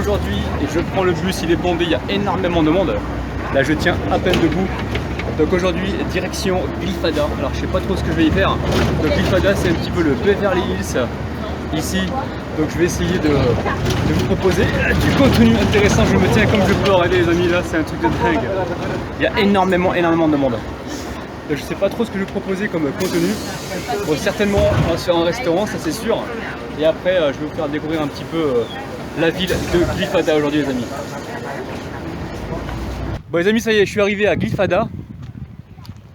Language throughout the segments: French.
aujourd'hui je prends le bus, il est bondé, il y a énormément de monde. Là je tiens à peine debout. Donc aujourd'hui direction Glyfada. Alors je sais pas trop ce que je vais y faire. Donc Glyfada c'est un petit peu le Beverly Hills ici. Donc je vais essayer de vous proposer du contenu intéressant. Je me tiens comme je peux, regardez les amis, là c'est un truc de dingue. Il y a énormément de monde. Donc, je sais pas trop ce que je vais proposer comme contenu. Bon, certainement sur un restaurant, ça c'est sûr. Et après je vais vous faire découvrir un petit peu la ville de Glyfada aujourd'hui les amis. Bon les amis, ça y est, je suis arrivé à Glyfada.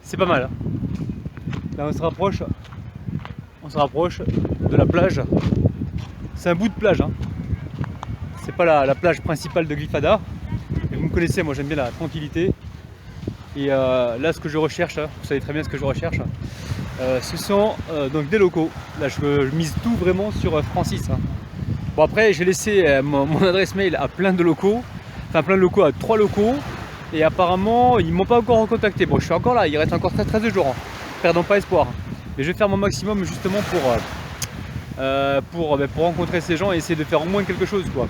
C'est pas mal. Là on se rapproche de la plage. C'est un bout de plage. Hein. C'est pas la plage principale de Glyfada. Et vous me connaissez, moi j'aime bien la tranquillité. Et là ce que je recherche, hein, vous savez très bien ce que je recherche, ce sont donc des locaux. Là je mise tout vraiment sur Francis. Hein. Bon après j'ai laissé mon adresse mail à plein de locaux, enfin plein de locaux, à 3 locaux. Et apparemment ils m'ont pas encore recontacté. Bon je suis encore là, il reste encore 13 jours, hein. Perdons pas espoir. Mais je vais faire mon maximum justement pour rencontrer ces gens et essayer de faire au moins quelque chose quoi.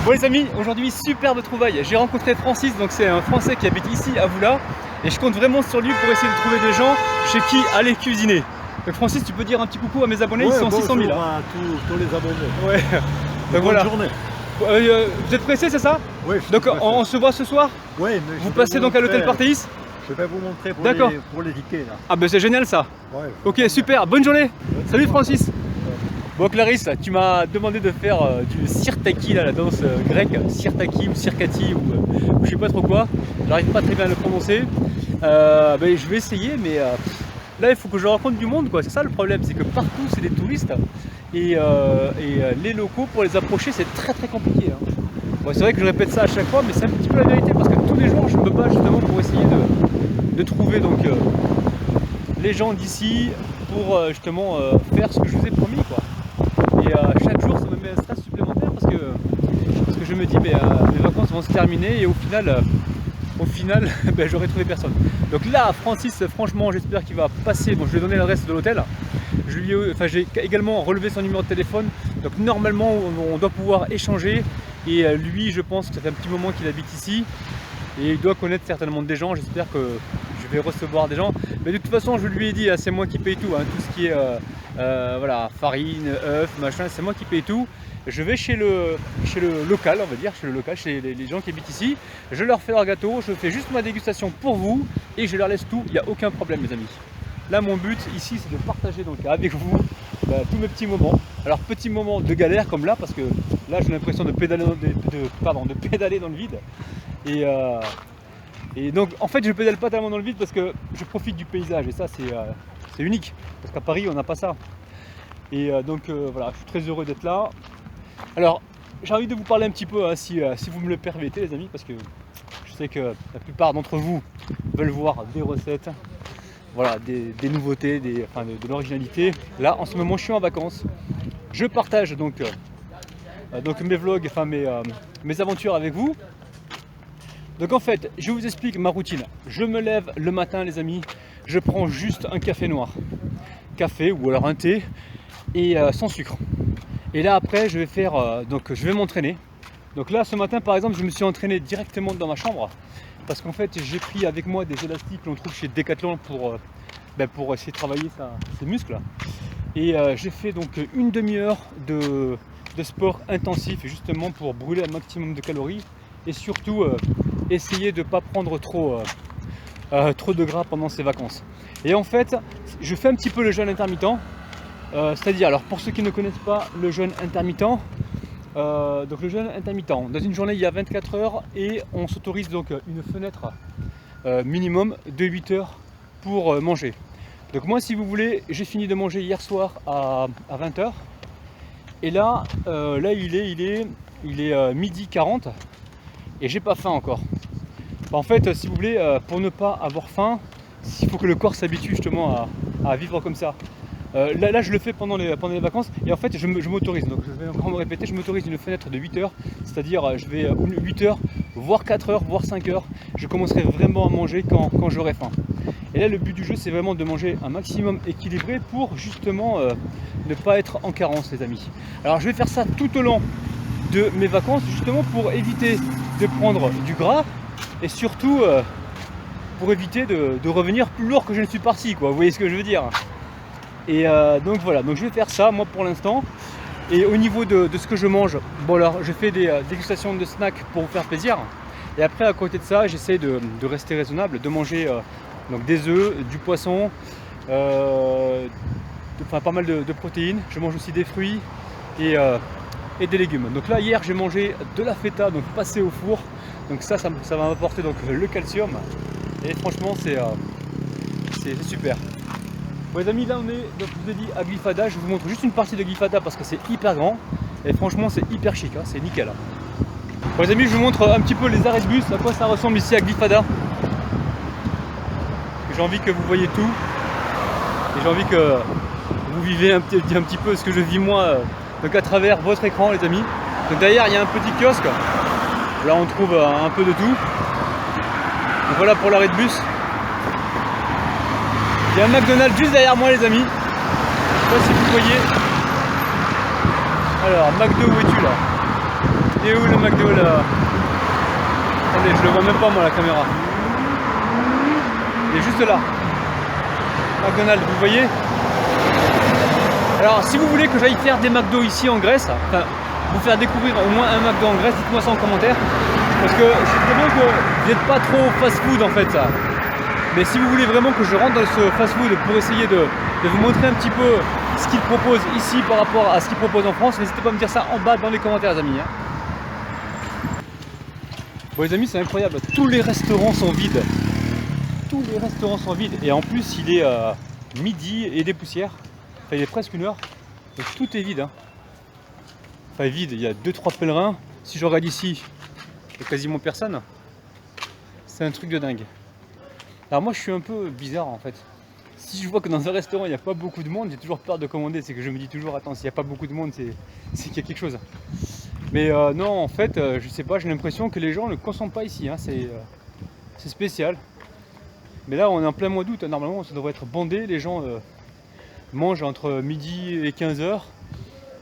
Bon les amis, aujourd'hui superbe trouvaille. J'ai rencontré Francis, donc c'est un Français qui habite ici à Voula. Et je compte vraiment sur lui pour essayer de trouver des gens chez qui aller cuisiner. Donc Francis, tu peux dire un petit coucou à mes abonnés, ouais, ils sont 600 000. Hein. À tous les abonnés. Ouais. Donc bonne voilà. journée. Vous êtes pressé, c'est ça? Oui. Donc on se voit ce soir? Oui, mais vous passez donc à l'hôtel Partéis? Je vais vous montrer pour les tickets là. Ah ben c'est génial ça. Ouais, ok super, bonne journée. Salut Francis. Bon Clarisse, tu m'as demandé de faire du sirtaki, là, la danse grecque, sirtaki ou sirkati ou je sais pas trop quoi. J'arrive pas très bien à le prononcer. Ben, je vais essayer mais là il faut que je rencontre du monde quoi. C'est ça le problème, c'est que partout c'est des touristes et les locaux pour les approcher c'est très compliqué. Hein. Bon, c'est vrai que je répète ça à chaque fois mais c'est un petit peu la vérité parce que tous les jours je me bats justement pour essayer de trouver donc les gens d'ici pour justement faire ce que je vous ai promis quoi. Et chaque jour ça me met un stress supplémentaire parce que je me dis mais mes vacances vont se terminer et au final ben, j'aurai trouvé personne. Donc là Francis franchement j'espère qu'il va passer. Bon je lui ai donné l'adresse de l'hôtel. J'ai également relevé son numéro de téléphone. Donc normalement on doit pouvoir échanger. Et lui je pense que ça fait un petit moment qu'il habite ici. Et il doit connaître certainement des gens. J'espère que je vais recevoir des gens. Mais de toute façon je lui ai dit, hein, c'est moi qui paye tout. Hein, tout ce qui est voilà, farine, œufs, machin, c'est moi qui paye tout. Je vais chez le local, on va dire, chez les gens qui habitent ici. Je leur fais leur gâteau, je fais juste ma dégustation pour vous et je leur laisse tout, il n'y a aucun problème les amis. Là mon but ici c'est de partager donc avec vous tous mes petits moments. Alors petits moments de galère comme là parce que là j'ai l'impression de pédaler dans le vide. Et donc en fait je pédale pas tellement dans le vide parce que je profite du paysage et ça c'est unique. Parce qu'à Paris on n'a pas ça. Et donc voilà, je suis très heureux d'être là. Alors j'ai envie de vous parler un petit peu hein, si vous me le permettez les amis, parce que je sais que la plupart d'entre vous veulent voir des recettes, voilà, des nouveautés, de l'originalité. Là en ce moment je suis en vacances. Je partage donc mes vlogs, enfin mes aventures avec vous. Donc en fait, je vous explique ma routine. Je me lève le matin les amis, je prends juste un café noir. Café ou alors un thé et sans sucre. Et là après je vais m'entraîner. Donc là ce matin par exemple je me suis entraîné directement dans ma chambre parce qu'en fait j'ai pris avec moi des élastiques que l'on trouve chez Decathlon pour essayer de travailler ses muscles. Et j'ai fait donc une demi-heure de sport intensif justement pour brûler un maximum de calories et surtout essayer de ne pas prendre trop de gras pendant ces vacances. Et en fait je fais un petit peu le jeûne intermittent. C'est-à-dire, alors pour ceux qui ne connaissent pas le jeûne intermittent, donc le jeûne intermittent, dans une journée il y a 24 heures et on s'autorise donc une fenêtre minimum de 8 heures pour manger. Donc moi si vous voulez, j'ai fini de manger hier soir à 20 h et là, il est midi 40 et j'ai pas faim encore. En fait si vous voulez, pour ne pas avoir faim, il faut que le corps s'habitue justement à vivre comme ça. Là je le fais pendant les vacances et en fait je m'autorise, donc je vais encore me répéter, je m'autorise une fenêtre de 8 heures, c'est-à-dire je vais 8 heures, voire 4 heures, voire 5 heures, je commencerai vraiment à manger quand j'aurai faim. Et là le but du jeu c'est vraiment de manger un maximum équilibré pour justement ne pas être en carence les amis. Alors je vais faire ça tout au long de mes vacances justement pour éviter de prendre du gras et surtout pour éviter de revenir plus lourd que je ne suis parti quoi, vous voyez ce que je veux dire. Et donc voilà, donc je vais faire ça moi pour l'instant. Et au niveau de ce que je mange, bon alors je fais des dégustations de snacks pour vous faire plaisir. Et après à côté de ça, j'essaie de rester raisonnable, de manger donc des œufs, du poisson, enfin pas mal de protéines. Je mange aussi des fruits et des légumes. Donc là hier j'ai mangé de la feta, donc passé au four. Donc ça va m'apporter donc le calcium. Et franchement c'est super. Bon les amis, là on est, donc je vous ai dit, à Glyfada. Je vous montre juste une partie de Glyfada parce que c'est hyper grand. Et franchement c'est hyper chic, hein, c'est nickel. Bon les amis, je vous montre un petit peu les arrêts de bus, à quoi ça ressemble ici à Glyfada. J'ai envie que vous voyez tout. Et j'ai envie que vous vivez un petit peu ce que je vis moi donc à travers votre écran les amis. Donc derrière il y a un petit kiosque. Là on trouve un peu de tout. Donc voilà pour l'arrêt de bus. Il y a un McDonald's juste derrière moi les amis. Je sais pas si vous voyez. Alors McDo, où es-tu là? Et où le McDo là? Attendez, je le vois même pas moi la caméra. Il est juste là. McDonald's, vous voyez? Alors si vous voulez que j'aille faire des McDo ici en Grèce, enfin vous faire découvrir au moins un McDo en Grèce, dites-moi ça en commentaire. Parce que je sais très bien que vous n'êtes pas trop fast-food en fait ça. Mais si vous voulez vraiment que je rentre dans ce fast-food pour essayer de vous montrer un petit peu ce qu'ils proposent ici par rapport à ce qu'ils proposent en France, n'hésitez pas à me dire ça en bas dans les commentaires les amis. Bon les amis, c'est incroyable, tous les restaurants sont vides. Tous les restaurants sont vides. Et en plus il est midi et des poussières. Enfin il est presque 1h. Donc tout est vide. Hein. Enfin vide, il y a 2-3 pèlerins. Si je regarde ici, il n'y a quasiment personne. C'est un truc de dingue. Alors moi je suis un peu bizarre en fait. Si je vois que dans un restaurant il n'y a pas beaucoup de monde, j'ai toujours peur de commander. C'est que je me dis toujours attends, s'il n'y a pas beaucoup de monde, c'est qu'il y a quelque chose. Mais non en fait, je sais pas, j'ai l'impression que les gens ne consomment pas ici. Hein. C'est spécial. Mais là on est en plein mois d'août, normalement ça devrait être bondé. Les gens mangent entre midi et 15h.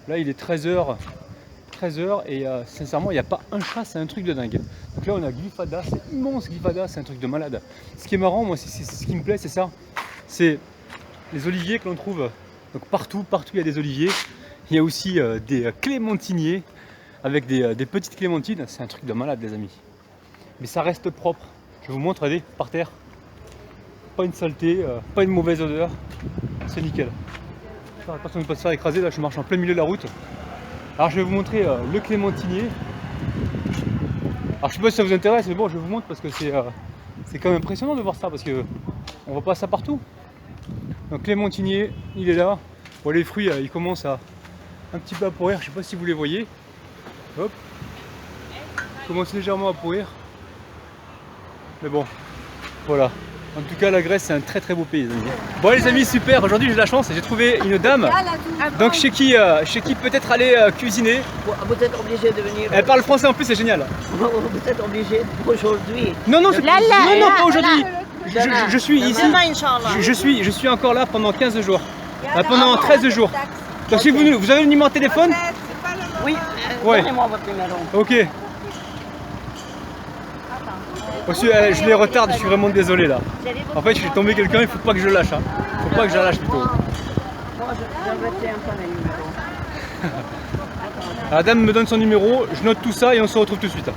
Là il est 13h. Et sincèrement il n'y a pas un chat, c'est un truc de dingue. Donc là on a Glyfada, c'est immense Glyfada, c'est un truc de malade. Ce qui est marrant, moi c'est ce qui me plaît, c'est ça. C'est les oliviers que l'on trouve donc partout il y a des oliviers. Il y a aussi des clémentiniers avec des petites clémentines, c'est un truc de malade les amis. Mais ça reste propre, je vous montre, regardez, par terre. Pas une saleté, pas une mauvaise odeur, c'est nickel. Attention de ne pas se faire écraser, là je marche en plein milieu de la route. Alors je vais vous montrer le clémentinier. Alors je sais pas si ça vous intéresse, mais bon je vous montre parce que c'est quand même impressionnant de voir ça parce que on voit pas ça partout. Donc clémentinier, il est là. Bon les fruits ils commencent à un petit peu à pourrir, je sais pas si vous les voyez. Hop. Ils commencent légèrement à pourrir. Mais bon, voilà. En tout cas la Grèce c'est un très très beau pays les amis. Bon les amis, super, aujourd'hui j'ai de la chance, j'ai trouvé une dame donc chez qui peut-être aller cuisiner. Vous êtes obligé de venir. Elle parle français en plus, c'est génial. Vous êtes obligé aujourd'hui. Non, pas aujourd'hui. Je suis ici. Demain, Inch'Allah. Je suis encore là pendant 15 jours. Pendant 13 jours. Donc si vous avez le numéro de téléphone? Oui, ouais. donnez-moi votre numéro. Ok. Je les retarde, je suis vraiment désolé là. En fait je suis tombé quelqu'un, il faut pas que je lâche. Hein. Faut pas que je la lâche plutôt. Moi je retiens pas le numéro. La dame me donne son numéro, je note tout ça et on se retrouve tout de suite.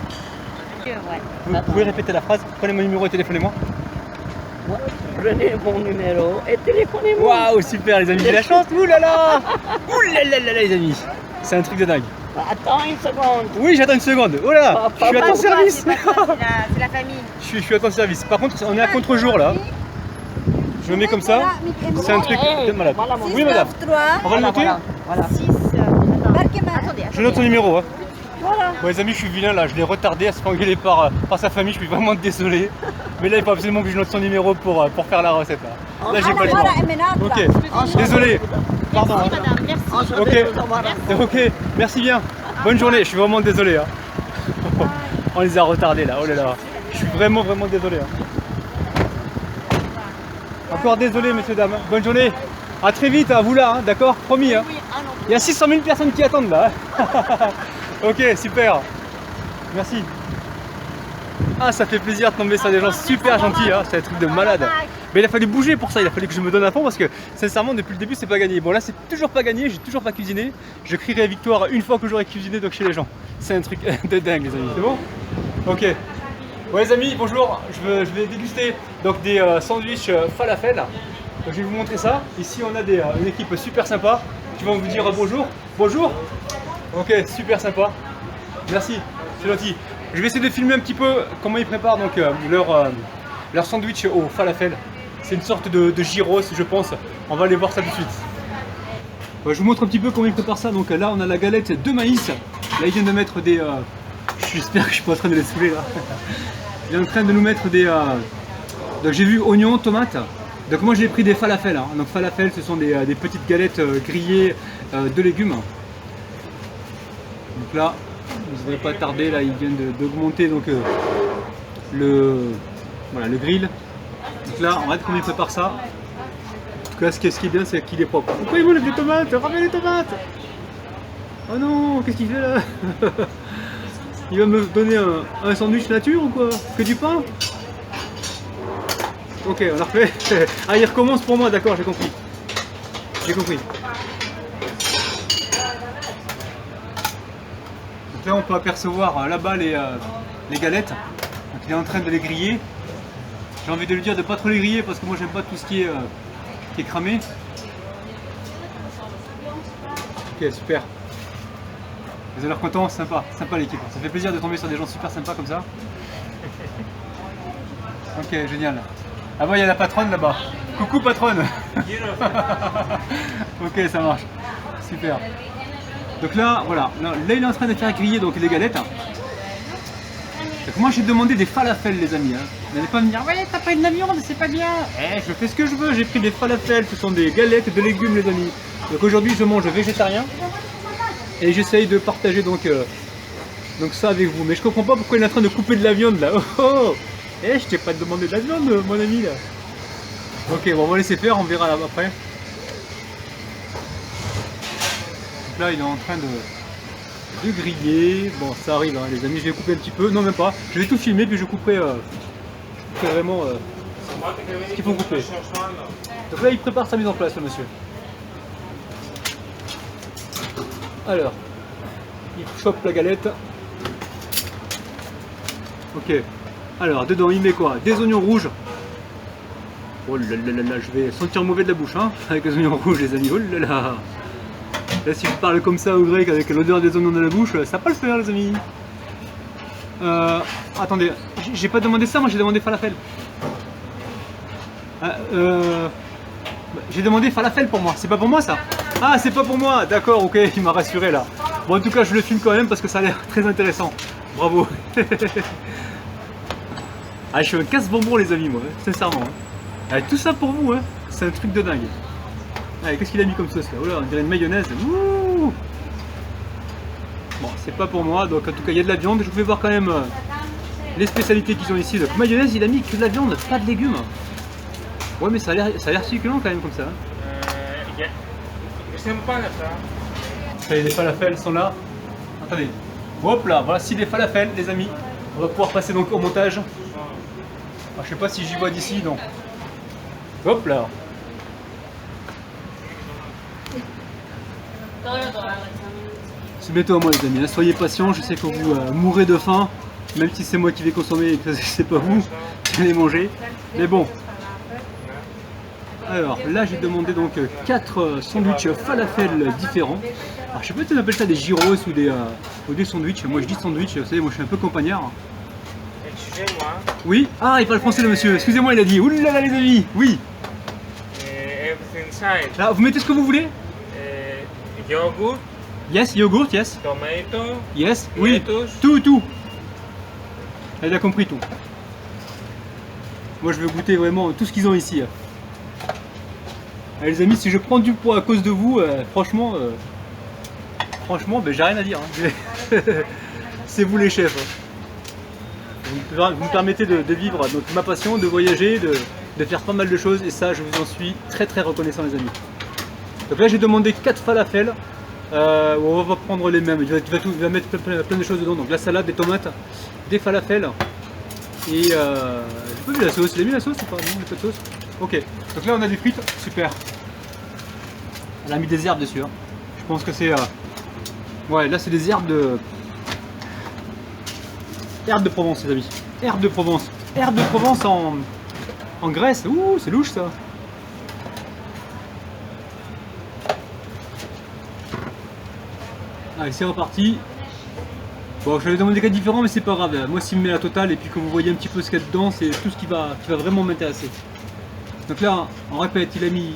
Vous pouvez répéter la phrase? Prenez mon numéro et téléphonez-moi. Prenez mon numéro et téléphonez-moi. Waouh, super les amis, j'ai la chance. Ouh là là les amis. C'est un truc de dingue. Attends une seconde. Oui, j'attends une seconde. Oh là là, je suis à ton service. C'est la famille. Je suis à ton service. Par contre, on est à contre-jour là. Je me mets comme ça. C'est un truc de malade. Oui, madame. On va le noter. Voilà. 6. Attendez. Je note son numéro. Hein. Voilà. Bon, les amis, je suis vilain là. Je l'ai retardé à se faire engueuler par sa famille. Je suis vraiment désolé. Mais là, il faut absolument que je note son numéro pour faire la recette. Là, j'ai pas le temps. Ok. Désolé. Pardon. Merci, madame. Merci. Ok, merci bien. Bonne journée, je suis vraiment désolé. Hein. On les a retardés là, oh là là. Je suis vraiment désolé. Hein. Encore désolé, messieurs, dames. Bonne journée. À très vite, à vous là, hein, d'accord? Promis. Hein. Il y a 600 000 personnes qui attendent là. Hein. Ok, super. Merci. Ah, ça fait plaisir de tomber sur des gens super gentils. Hein. C'est un truc de malade. Mais il a fallu bouger pour ça. Il a fallu que je me donne à fond parce que sincèrement, depuis le début, c'est pas gagné. Bon, là, c'est toujours pas gagné. J'ai toujours pas cuisiné. Je crierai victoire une fois que j'aurai cuisiné donc chez les gens. C'est un truc de dingue, les amis. C'est bon? Ok. Ouais, les amis, bonjour. Je vais déguster donc des sandwichs falafel. Donc, je vais vous montrer ça. Ici, on a une équipe super sympa qui vont vous dire bonjour. Bonjour. Ok, super sympa. Merci, c'est gentil. Je vais essayer de filmer un petit peu comment ils préparent donc leur sandwich au falafel. C'est une sorte de gyros, je pense. On va aller voir ça tout de suite. Je vous montre un petit peu comment ils préparent ça. Donc là, on a la galette de maïs. Là, ils viennent de mettre des. J'espère que je suis pas en train de les saouler là. Ils sont en train de nous mettre des. Donc j'ai vu oignons, tomates. Donc moi j'ai pris des falafels. Hein. Donc falafel, ce sont des petites galettes grillées de légumes. Donc là, vous ne devrait pas tarder. Là, ils viennent d'augmenter donc le grill. Donc là, on regarde comment ils préparent ça. En tout cas, ce qui est bien, c'est qu'il est propre. Pourquoi il m'enlève les tomates? Ramène les tomates! Oh non, qu'est-ce qu'il fait là? Il va me donner un sandwich nature ou quoi? Que du pain? Ok, on a refait. Ah, il recommence pour moi, d'accord, j'ai compris. J'ai compris. Donc là, on peut apercevoir là-bas les galettes. Donc il est en train de les griller. J'ai envie de lui dire de pas trop les griller parce que moi j'aime pas tout ce qui est cramé. Ok, super. Vous avez l'air contents, sympa l'équipe. Ça fait plaisir de tomber sur des gens super sympas comme ça. Ok, génial. Ah bon, il y a la patronne là-bas. Coucou patronne. Ok, ça marche. Super. Donc là, voilà. Là, il est en train de faire griller donc les galettes. Donc moi j'ai demandé des falafels les amis. Hein. N'allez pas me dire ouais t'as pas de la viande, c'est pas bien. Je fais ce que je veux, j'ai pris des falafels, ce sont des galettes de légumes les amis. Donc aujourd'hui je mange végétarien. Et j'essaye de partager donc ça avec vous. Mais je comprends pas pourquoi il est en train de couper de la viande là. Oh je t'ai pas demandé de la viande mon ami là. Ok bon on va laisser faire, on verra après. Donc là il est en train de griller. Bon ça arrive hein, les amis, je vais couper un petit peu. Non même pas, je vais tout filmer puis je couperai vraiment ce qu'il faut couper. Donc là il prépare sa mise en place le monsieur. Alors, il chope la galette. Ok. Alors, dedans, il met quoi? Des oignons rouges. Oh là là là là, je vais sentir mauvais de la bouche, hein, avec les oignons rouges, les amis. Oh là là. Là, si je parle comme ça au grec, avec l'odeur des oignons dans la bouche, ça va pas le faire, les amis. Attendez, j'ai pas demandé ça, moi j'ai demandé falafel. J'ai demandé falafel pour moi, c'est pas pour moi ça? Ah, c'est pas pour moi, d'accord, ok, il m'a rassuré là. Bon, en tout cas, je le filme quand même parce que ça a l'air très intéressant. Bravo. Ah, je suis un casse-bonbon, les amis, moi, sincèrement. Hein. Tout ça pour vous, hein. C'est un truc de dingue. Allez, qu'est-ce qu'il a mis comme sauce là? Oh là, on dirait une mayonnaise. Ouh. Bon, c'est pas pour moi, donc en tout cas, il y a de la viande. Je vais voir quand même les spécialités qu'ils ont ici. Donc, mayonnaise, il a mis que de la viande, pas de légumes. Ouais, mais ça a l'air succulent quand même comme ça. Hein. Ça y est, les falafels sont là. Attendez. Hop là, voici les falafels, les amis. On va pouvoir passer donc au montage. Alors, je sais pas si j'y vois d'ici, non. Hop là. C'est bientôt à moi les amis, hein. Soyez patients, je sais que vous mourrez de faim. Même si c'est moi qui vais consommer et que c'est pas vous qui allez manger. Mais bon. Alors là j'ai demandé donc 4 sandwichs falafel différents. Alors je sais pas si on appelle ça des gyros ou des sandwichs. Moi je dis sandwich, vous savez, moi je suis un peu campagnard. Excusez-moi. Oui. Ah il parle français le monsieur, excusez-moi il a dit. Oulala les amis, oui. Everything inside. Là vous mettez ce que vous voulez. Yogurt. Yes, yogurt, yes. Tomato. Yes, oui. Lettuce. Tout. Elle a compris tout. Moi je veux goûter vraiment tout ce qu'ils ont ici. Allez, les amis, si je prends du poids à cause de vous, franchement, ben, j'ai rien à dire. Hein. C'est vous les chefs. Hein. Vous me permettez de vivre donc, ma passion, de voyager, de faire pas mal de choses et ça je vous en suis très reconnaissant les amis. Donc là j'ai demandé 4 falafels, on va pas prendre les mêmes, il va mettre plein de choses dedans, donc la salade, des tomates, des falafels et j'ai pas vu la sauce, il a mis la sauce ou pas? Non, il n'y a pas de sauce. Ok, donc là on a des frites, super. Elle a mis des herbes dessus, hein. Je pense que c'est... ouais, là c'est des herbes de... Herbes de Provence les amis, herbes de Provence. Herbes de Provence en Grèce, ouh c'est louche ça. Allez c'est reparti. Bon je vais demander des cas différents mais c'est pas grave, moi s'il me met la totale et puis que vous voyez un petit peu ce qu'il y a dedans, c'est tout ce qui va vraiment m'intéresser. Donc là on répète, il a mis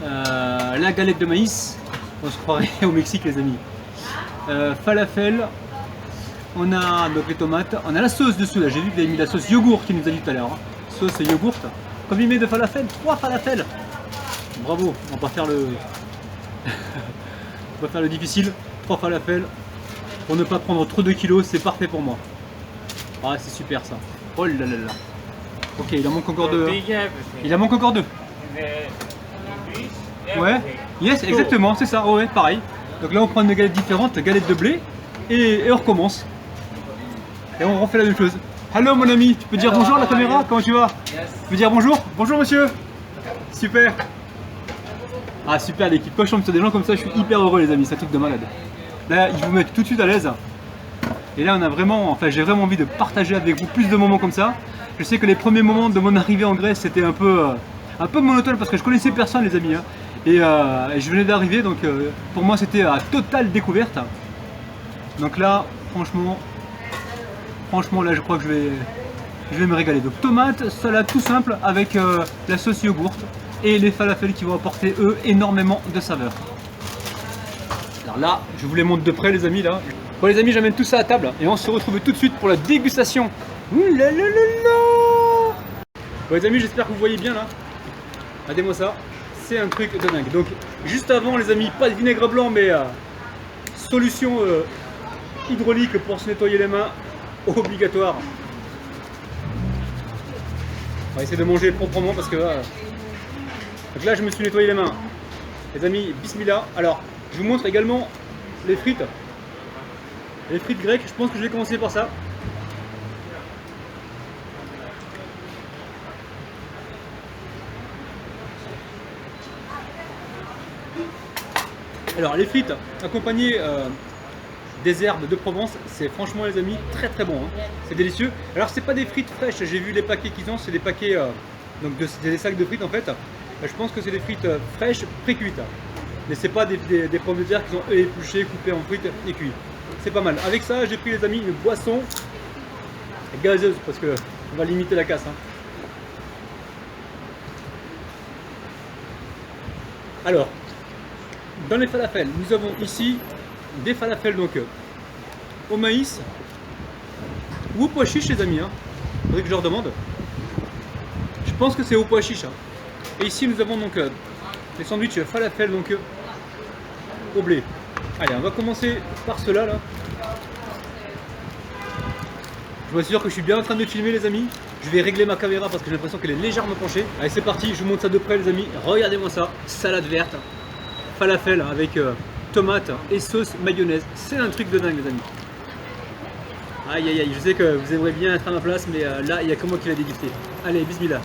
la galette de maïs, on se croirait au Mexique les amis. Falafel, on a donc les tomates, on a la sauce dessous là, j'ai vu qu'il avait mis la sauce yogourt qu'il nous a dit tout à l'heure. Hein. Sauce yogourt, comme il met de falafel, 3 falafels. Bravo, on va pas faire le on va faire le difficile, 3 falafels pour ne pas prendre trop de kilos, c'est parfait pour moi. Ah c'est super ça. Oh là là là. Ok, il en manque encore 2. Il en manque encore 2. Ouais, yes, exactement, c'est ça, ouais, pareil. Donc là on prend une galette différente, galette de blé, et on recommence. Et on refait la même chose. Hello mon ami, tu peux dire bonjour à la caméra, comment tu vas? Tu peux dire bonjour? Bonjour monsieur. Super. Ah super l'équipe, quand je tombe sur des gens comme ça, je suis hyper heureux les amis, c'est un truc de malade. Là ils vous mettent tout de suite à l'aise. Et là on a vraiment, enfin j'ai vraiment envie de partager avec vous plus de moments comme ça. Je sais que les premiers moments de mon arrivée en Grèce c'était un peu monotone parce que je connaissais personne les amis. Hein. Et je venais d'arriver donc pour moi c'était à totale découverte. Donc là franchement là je crois que je vais me régaler. Donc tomate, salade tout simple avec la sauce yogourt et les falafels qui vont apporter eux énormément de saveur. Alors là je vous les montre de près les amis là. Bon les amis j'amène tout ça à table et on se retrouve tout de suite pour la dégustation. Ouh là là là là. Bon les amis j'espère que vous voyez bien là. Regardez-moi ça. C'est un truc de dingue. Donc juste avant les amis, pas de vinaigre blanc mais solution hydraulique pour se nettoyer les mains, obligatoire. On va essayer de manger proprement parce que donc là je me suis nettoyé les mains. Les amis, bismillah. Alors je vous montre également les frites. Les frites grecques, je pense que je vais commencer par ça. Alors les frites accompagnées des herbes de Provence, c'est franchement les amis très bon, hein. C'est délicieux. Alors c'est pas des frites fraîches, j'ai vu les paquets qu'ils ont, c'est des paquets, donc c'est des sacs de frites en fait. Je pense que c'est des frites fraîches pré-cuites. Mais c'est pas des pommes de terre qui sont épluchées, coupées en frites et cuites. C'est pas mal. Avec ça j'ai pris les amis une boisson gazeuse parce que on va limiter la casse. Hein. Alors, dans les falafels, nous avons ici des falafels donc au maïs ou au pois chiche les amis. Hein. Faudrait que je leur demande. Je pense que c'est au pois chiche. Hein. Et ici nous avons donc les sandwichs falafel donc au blé. Allez, on va commencer par cela là. Je m'assure que je suis bien en train de filmer les amis. Je vais régler ma caméra parce que j'ai l'impression qu'elle est légèrement penchée. Allez c'est parti, je vous montre ça de près les amis. Regardez-moi ça, salade verte, falafel avec tomate et sauce mayonnaise. C'est un truc de dingue les amis. Aïe aïe aïe, je sais que vous aimeriez bien être à ma place mais là il n'y a que moi qui l'a dégusté. Allez, bismillah.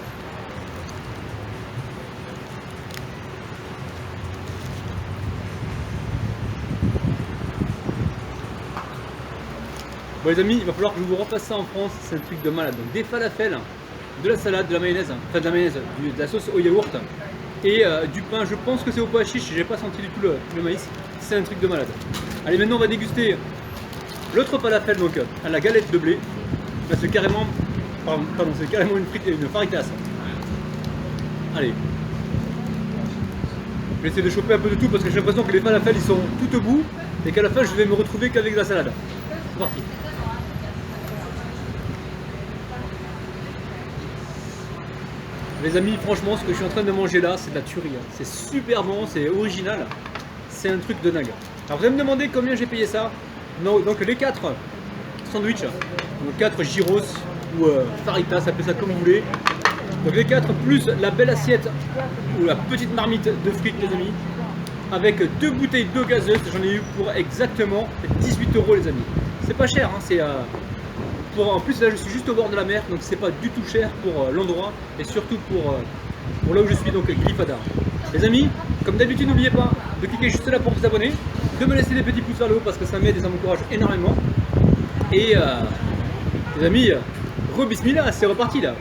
Bon les amis, il va falloir que je vous repasse ça en France, c'est un truc de malade. Donc des falafels, de la salade, de la mayonnaise, enfin de la mayonnaise, de la sauce au yaourt et du pain, je pense que c'est au pois chiche, j'ai pas senti du tout le maïs, c'est un truc de malade. Allez maintenant on va déguster l'autre falafel donc à la galette de blé. Là c'est carrément, pardon, c'est carrément une frite et une faritas. Allez. Je vais essayer de choper un peu de tout parce que j'ai l'impression que les falafels ils sont tout au bout et qu'à la fin je vais me retrouver qu'avec de la salade. C'est parti. Les amis, franchement, ce que je suis en train de manger là, c'est de la tuerie. Hein. C'est super bon, c'est original. C'est un truc de dingue. Alors vous allez me demander combien j'ai payé ça. Non, donc les 4 sandwichs, donc 4 gyros ou faritas, appelez ça comme vous voulez. Donc les 4 plus la belle assiette ou la petite marmite de frites les amis, avec 2 bouteilles d'eau gazeuse, j'en ai eu pour exactement 18 € les amis. C'est pas cher, hein, c'est en plus là je suis juste au bord de la mer, donc c'est pas du tout cher pour l'endroit et surtout pour là où je suis, donc Glyfada. Les amis, comme d'habitude n'oubliez pas de cliquer juste là pour vous abonner, de me laisser des petits pouces vers le haut parce que ça m'aide et ça m'encourage énormément. Et les amis, bismillah, c'est reparti là.